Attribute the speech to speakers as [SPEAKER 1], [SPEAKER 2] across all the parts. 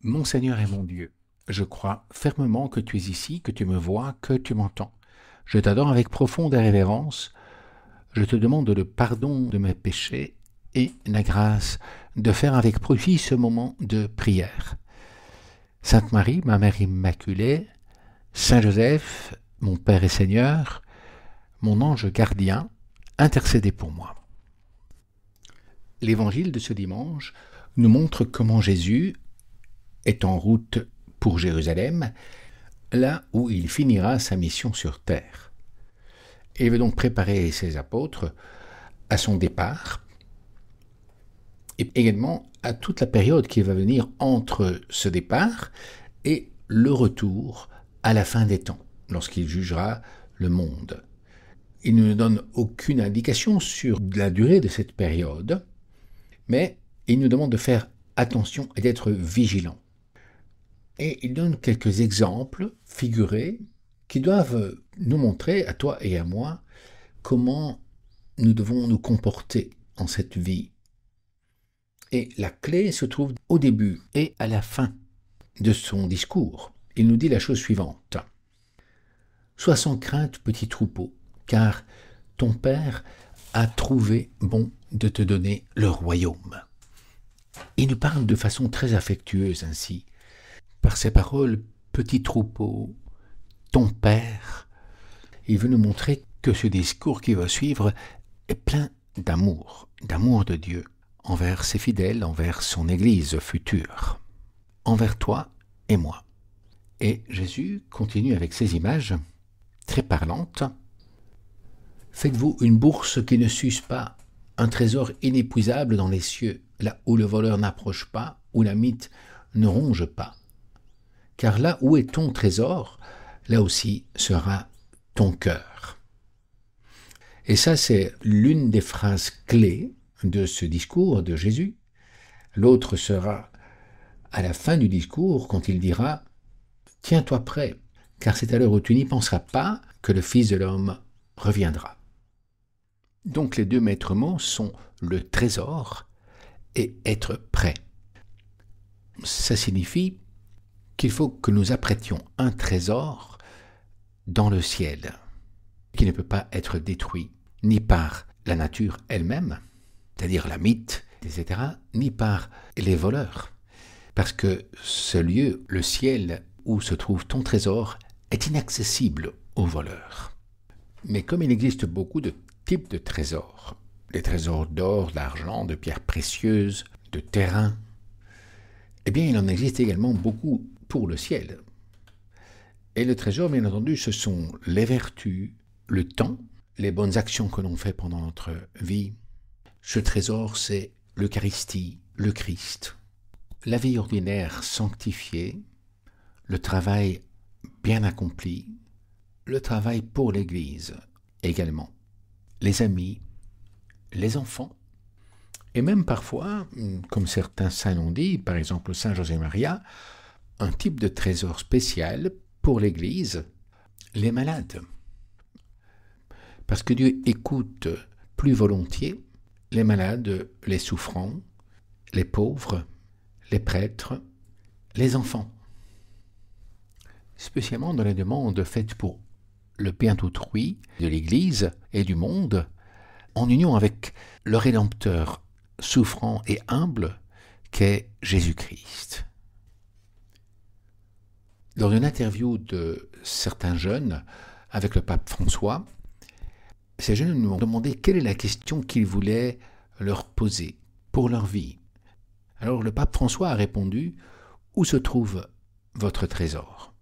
[SPEAKER 1] Mon Seigneur et mon Dieu, je crois fermement que tu es ici, que tu me vois, que tu m'entends. Je t'adore avec profonde révérence. Je te demande le pardon de mes péchés et la grâce de faire avec profit ce moment de prière. Sainte Marie, ma Mère Immaculée, Saint Joseph, mon Père et Seigneur, mon ange gardien, intercédez pour moi. L'évangile de ce dimanche nous montre comment Jésus est en route pour Jérusalem, là où il finira sa mission sur terre. Il veut donc préparer ses apôtres à son départ et également à toute la période qui va venir entre ce départ et le retour à la fin des temps, lorsqu'il jugera le monde. Il ne nous donne aucune indication sur la durée de cette période, mais il nous demande de faire attention et d'être vigilants. Et il donne quelques exemples figurés qui doivent nous montrer, à toi et à moi, comment nous devons nous comporter en cette vie. Et la clé se trouve au début et à la fin de son discours. Il nous dit la chose suivante. « Sois sans crainte, petit troupeau, car ton Père a trouvé bon de te donner le royaume. » Il nous parle de façon très affectueuse ainsi. Par ces paroles, petit troupeau, ton Père, il veut nous montrer que ce discours qui va suivre est plein d'amour de Dieu, envers ses fidèles, envers son Église future, envers toi et moi. Et Jésus continue avec ces images très parlantes. Faites-vous une bourse qui ne s'use pas, un trésor inépuisable dans les cieux, là où le voleur n'approche pas, où la mythe ne ronge pas. Car là où est ton trésor, là aussi sera ton cœur. Et ça, c'est l'une des phrases clés de ce discours de Jésus. L'autre sera à la fin du discours, quand il dira « Tiens-toi prêt, car c'est à l'heure où tu n'y penseras pas que le Fils de l'homme reviendra. » Donc les deux maîtres mots sont le trésor et être prêt. Ça signifie qu'il faut que nous apprêtions un trésor dans le ciel, qui ne peut pas être détruit ni par la nature elle-même, c'est-à-dire la mythe, etc., ni par les voleurs. Parce que ce lieu, le ciel où se trouve ton trésor, est inaccessible aux voleurs. Mais comme il existe beaucoup de types de trésors, les trésors d'or, d'argent, de pierres précieuses, de terrain, eh bien il en existe également beaucoup pour le ciel. Et le trésor, bien entendu, ce sont les vertus, le temps, les bonnes actions que l'on fait pendant notre vie. Ce trésor, c'est l'Eucharistie, le Christ, la vie ordinaire sanctifiée, le travail bien accompli, le travail pour l'Église également, les amis, les enfants, et même parfois, comme certains saints l'ont dit, par exemple Saint José-Maria, un type de trésor spécial pour l'Église, les malades. Parce que Dieu écoute plus volontiers les malades, les souffrants, les pauvres, les prêtres, les enfants. Spécialement dans les demandes faites pour le bien d'autrui, de l'Église et du monde, en union avec le Rédempteur souffrant et humble qu'est Jésus-Christ. Dans une interview de certains jeunes avec le pape François, ces jeunes nous ont demandé quelle est la question qu'ils voulaient leur poser pour leur vie. Alors le pape François a répondu « Où se trouve votre trésor ?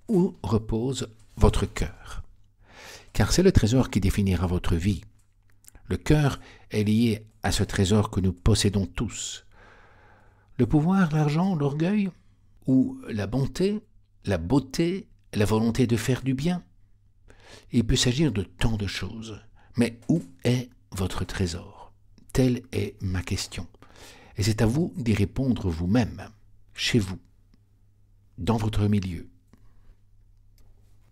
[SPEAKER 1] Où repose votre cœur ? Car c'est le trésor qui définira votre vie. Le cœur est lié à ce trésor que nous possédons tous. Le pouvoir, l'argent, l'orgueil ou la bonté, la beauté, la volonté de faire du bien. Il peut s'agir de tant de choses. Mais où est votre trésor ? Telle est ma question. Et c'est à vous d'y répondre vous-même, chez vous, dans votre milieu.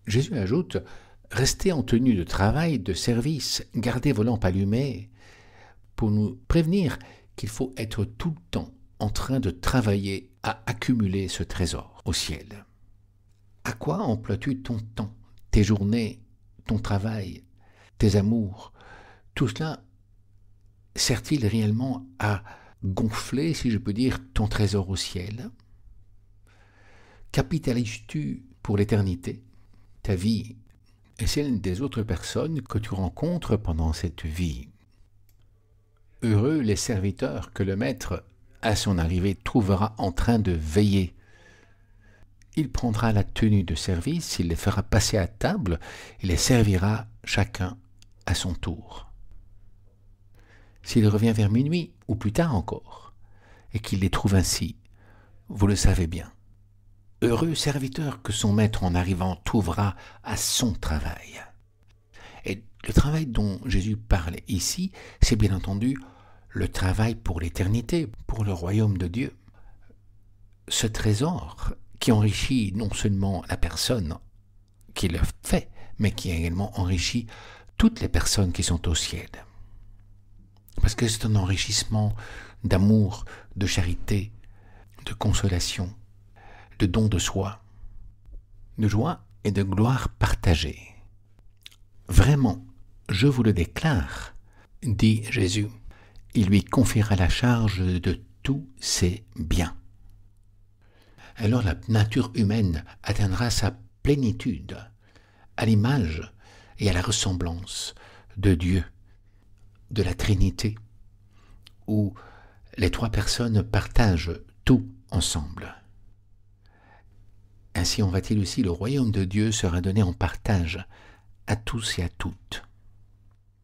[SPEAKER 1] Jésus ajoute « Restez en tenue de travail, de service, gardez vos lampes allumées » pour nous prévenir qu'il faut être tout le temps en train de travailler à accumuler ce trésor au ciel? À quoi emploies-tu ton temps, tes journées, ton travail, tes amours? Tout cela sert-il réellement à gonfler, si je peux dire, ton trésor au ciel? Capitalises-tu pour l'éternité ta vie et celle des autres personnes que tu rencontres pendant cette vie? Heureux les serviteurs que le maître, à son arrivée, trouvera en train de veiller. Il prendra la tenue de service, il les fera passer à table et les servira chacun à son tour. S'il revient vers minuit, ou plus tard encore, et qu'il les trouve ainsi, vous le savez bien. Heureux serviteur que son maître en arrivant trouvera à son travail. Et le travail dont Jésus parle ici, c'est bien entendu le travail pour l'éternité, pour le royaume de Dieu. Ce trésor qui enrichit non seulement la personne qui le fait, mais qui également enrichit toutes les personnes qui sont au ciel. Parce que c'est un enrichissement d'amour, de charité, de consolation, de don de soi, de joie et de gloire partagée. Vraiment, je vous le déclare, dit Jésus, il lui confiera la charge de tous ses biens. Alors la nature humaine atteindra sa plénitude, à l'image et à la ressemblance de Dieu, de la Trinité, où les trois personnes partagent tout ensemble. Ainsi en va-t-il aussi, le royaume de Dieu sera donné en partage à tous et à toutes.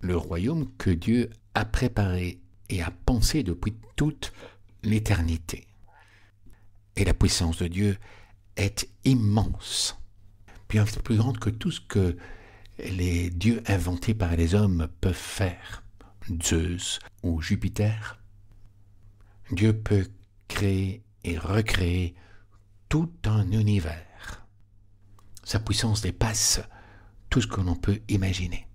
[SPEAKER 1] Le royaume que Dieu a préparé et a pensé depuis toute l'éternité. Et la puissance de Dieu est immense, bien plus grande que tout ce que les dieux inventés par les hommes peuvent faire. Zeus ou Jupiter. Dieu peut créer et recréer tout un univers. Sa puissance dépasse tout ce que l'on peut imaginer.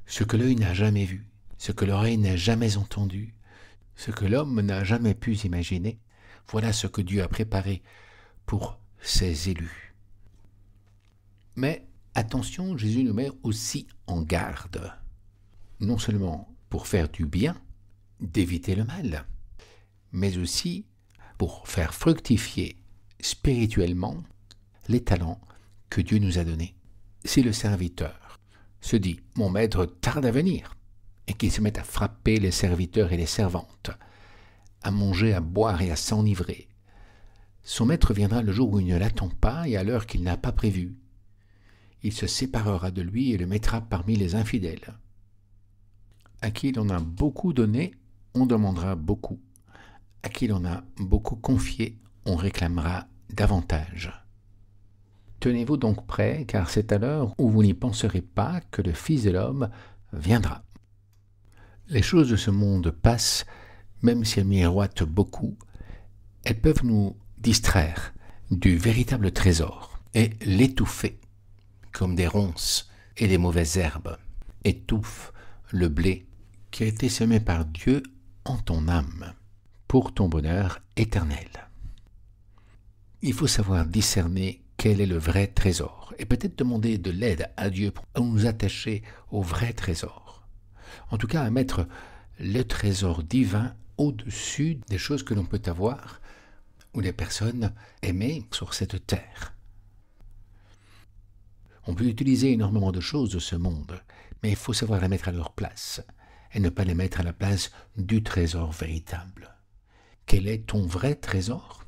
[SPEAKER 1] Ce que l'œil n'a jamais vu, ce que l'oreille n'a jamais entendu, ce que l'homme n'a jamais pu imaginer, voilà ce que Dieu a préparé pour ses élus. Mais attention, Jésus nous met aussi en garde. Non seulement pour faire du bien, d'éviter le mal, mais aussi pour faire fructifier spirituellement les talents que Dieu nous a donnés. Si le serviteur se dit « mon maître tarde à venir » et qu'il se met à frapper les serviteurs et les servantes, à manger, à boire et à s'enivrer, son maître viendra le jour où il ne l'attend pas et à l'heure qu'il n'a pas prévue. Il se séparera de lui et le mettra parmi les infidèles. À qui l'on a beaucoup donné, on demandera beaucoup. À qui l'on a beaucoup confié, on réclamera davantage. Tenez-vous donc prêts, car c'est à l'heure où vous n'y penserez pas que le Fils de l'homme viendra. Les choses de ce monde passent, même si elles miroitent beaucoup, elles peuvent nous distraire du véritable trésor et l'étouffer, comme des ronces et des mauvaises herbes étouffent le blé qui a été semé par Dieu en ton âme, pour ton bonheur éternel. Il faut savoir discerner quel est le vrai trésor, et peut-être demander de l'aide à Dieu pour nous attacher au vrai trésor. En tout cas, à mettre le trésor divin au-dessus des choses que l'on peut avoir ou des personnes aimées sur cette terre. On peut utiliser énormément de choses de ce monde, mais il faut savoir les mettre à leur place et ne pas les mettre à la place du trésor véritable. Quel est ton vrai trésor?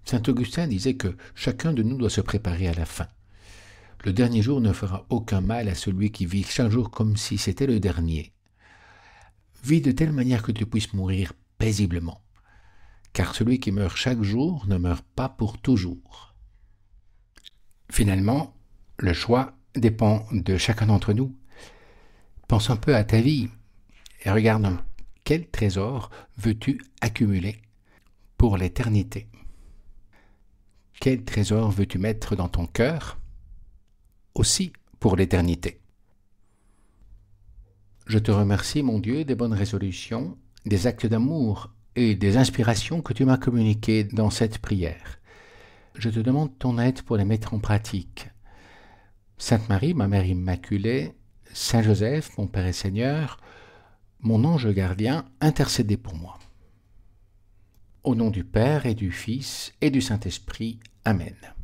[SPEAKER 1] Saint Augustin disait que chacun de nous doit se préparer à la fin. Le dernier jour ne fera aucun mal à celui qui vit chaque jour comme si c'était le dernier. Vis de telle manière que tu puisses mourir paisiblement, car celui qui meurt chaque jour ne meurt pas pour toujours. Finalement, le choix dépend de chacun d'entre nous. Pense un peu à ta vie et regarde quel trésor veux-tu accumuler pour l'éternité. Quel trésor veux-tu mettre dans ton cœur aussi pour l'éternité? Je te remercie, mon Dieu, des bonnes résolutions, des actes d'amour et des inspirations que tu m'as communiquées dans cette prière. Je te demande ton aide pour les mettre en pratique. Sainte Marie, ma Mère Immaculée, Saint Joseph, mon Père et Seigneur, mon ange gardien, intercédez pour moi. Au nom du Père et du Fils et du Saint-Esprit. Amen.